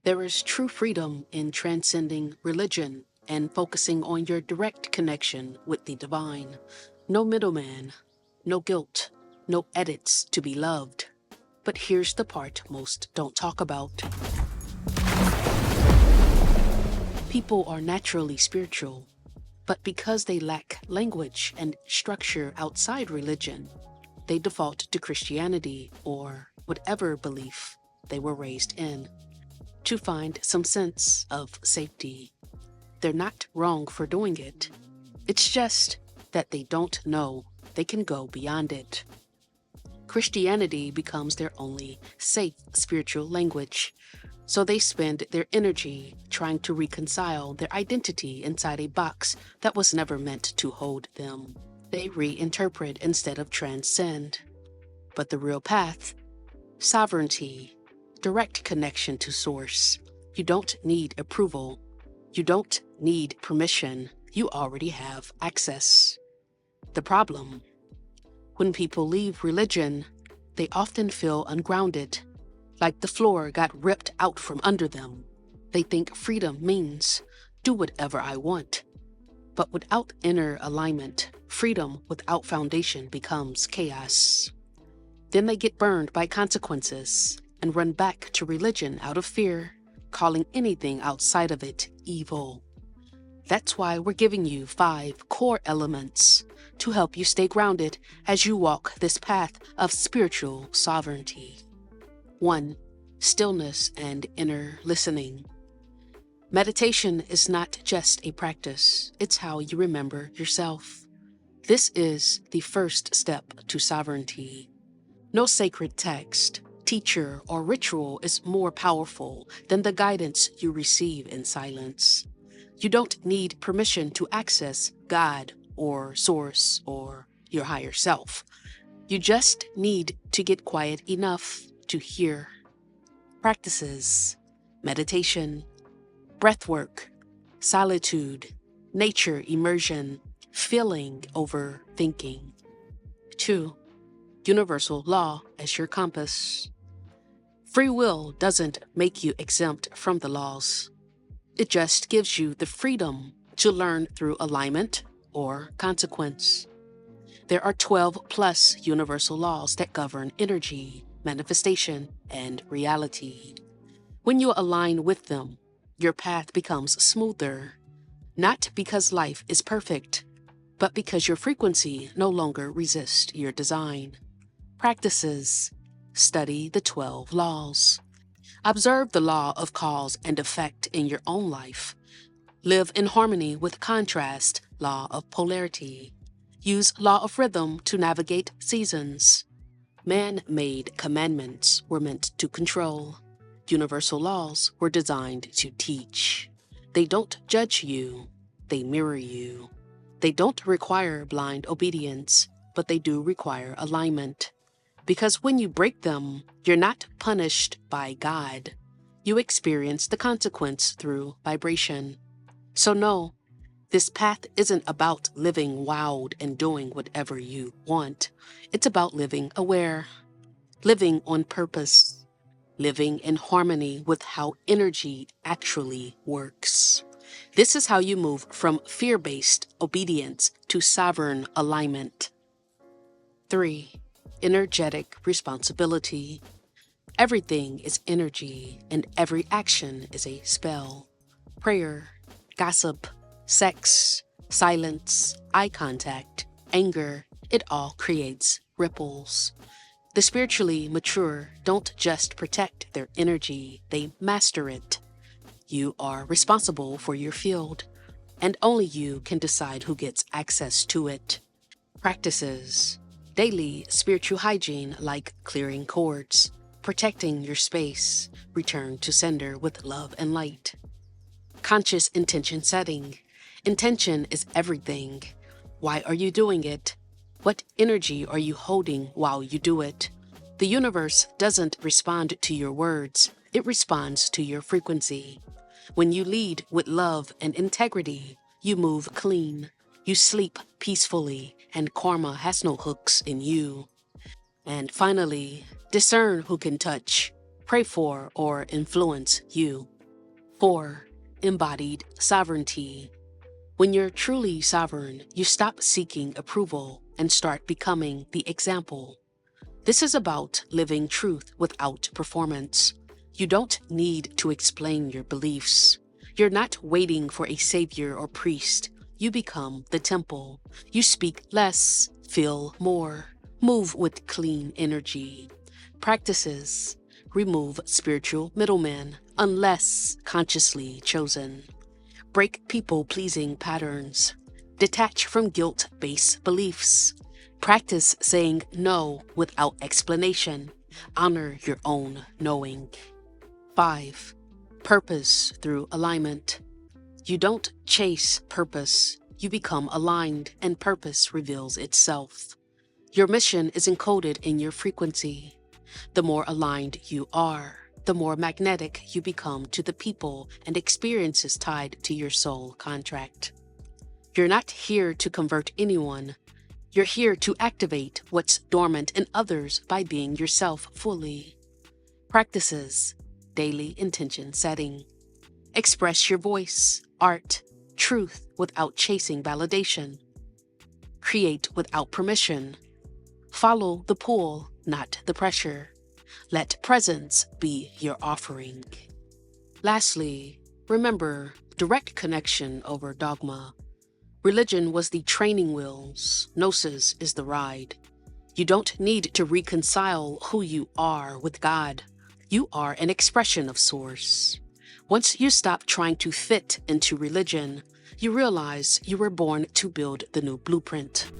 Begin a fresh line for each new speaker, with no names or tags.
There is true freedom in transcending religion and focusing on your direct connection with the divine. No middleman, no guilt, no edits to be loved. But here's the part most don't talk about. People are naturally spiritual, but because they lack language and structure outside religion, they default to Christianity or whatever belief they were raised in to find some sense of safety. They're not wrong for doing it. It's just that they don't know they can go beyond it. Christianity becomes their only safe spiritual language, so they spend their energy trying to reconcile their identity inside a box that was never meant to hold them. They reinterpret instead of transcend. But the real path, sovereignty, direct connection to source. You don't need approval. You don't need permission. You already have access. The problem: when people leave religion, they often feel ungrounded, like the floor got ripped out from under them. They think freedom means do whatever I want. But without inner alignment, freedom without foundation becomes chaos. Then they get burned by consequences and run back to religion out of fear, calling anything outside of it evil. That's why we're giving you 5 core elements to help you stay grounded as you walk this path of spiritual sovereignty. 1. Stillness and inner listening. Meditation is not just a practice, it's how you remember yourself. This is the first step to sovereignty. No sacred text, teacher, or ritual is more powerful than the guidance you receive in silence. You don't need permission to access God or Source or your higher self. You just need to get quiet enough to hear. Practices: meditation, breathwork, solitude, nature immersion, feeling over thinking. 2. Universal law as your compass. Free will doesn't make you exempt from the laws. It just gives you the freedom to learn through alignment or consequence. There are 12 plus universal laws that govern energy, manifestation, and reality. When you align with them, your path becomes smoother, not because life is perfect, but because your frequency no longer resists your design. Practices: study the 12 laws. Observe the law of cause and effect in your own life. Live in harmony with contrast, law of polarity. Use law of rhythm to navigate seasons. Man-made commandments were meant to control. Universal laws were designed to teach. They don't judge you, they mirror you. They don't require blind obedience, but they do require alignment. Because when you break them, you're not punished by God. You experience the consequence through vibration. So no, this path isn't about living wild and doing whatever you want. It's about living aware, living on purpose, living in harmony with how energy actually works. This is how you move from fear-based obedience to sovereign alignment. 3. Energetic responsibility. Everything is energy, and every action is a spell. Prayer, gossip, sex, silence, eye contact, anger, it all creates ripples. The spiritually mature don't just protect their energy, they master it. You are responsible for your field, and only you can decide who gets access to it. Practices: daily spiritual hygiene like clearing cords, protecting your space, return to sender with love and light. Conscious intention setting. Intention is everything. Why are you doing it? What energy are you holding while you do it? The universe doesn't respond to your words, it responds to your frequency. When you lead with love and integrity, you move clean. You sleep peacefully, and karma has no hooks in you. And finally, discern who can touch, pray for, or influence you. 4. Embodied sovereignty. When you're truly sovereign, you stop seeking approval and start becoming the example. This is about living truth without performance. You don't need to explain your beliefs. You're not waiting for a savior or priest. You become the temple. You speak less, feel more, move with clean energy. Practices: remove spiritual middlemen unless consciously chosen. Break people-pleasing patterns. Detach from guilt-based beliefs. Practice saying no without explanation. Honor your own knowing. 5. Purpose through alignment. You don't chase purpose. You become aligned, and purpose reveals itself. Your mission is encoded in your frequency. The more aligned you are, the more magnetic you become to the people and experiences tied to your soul contract. You're not here to convert anyone. You're here to activate what's dormant in others by being yourself fully. Practices: daily intention setting. Express your voice, art, truth without chasing validation. Create without permission. Follow the pull, not the pressure. Let presence be your offering. Lastly, remember direct connection over dogma. Religion was the training wheels, gnosis is the ride. You don't need to reconcile who you are with God. You are an expression of Source. Once you stop trying to fit into religion, you realize you were born to build the new blueprint.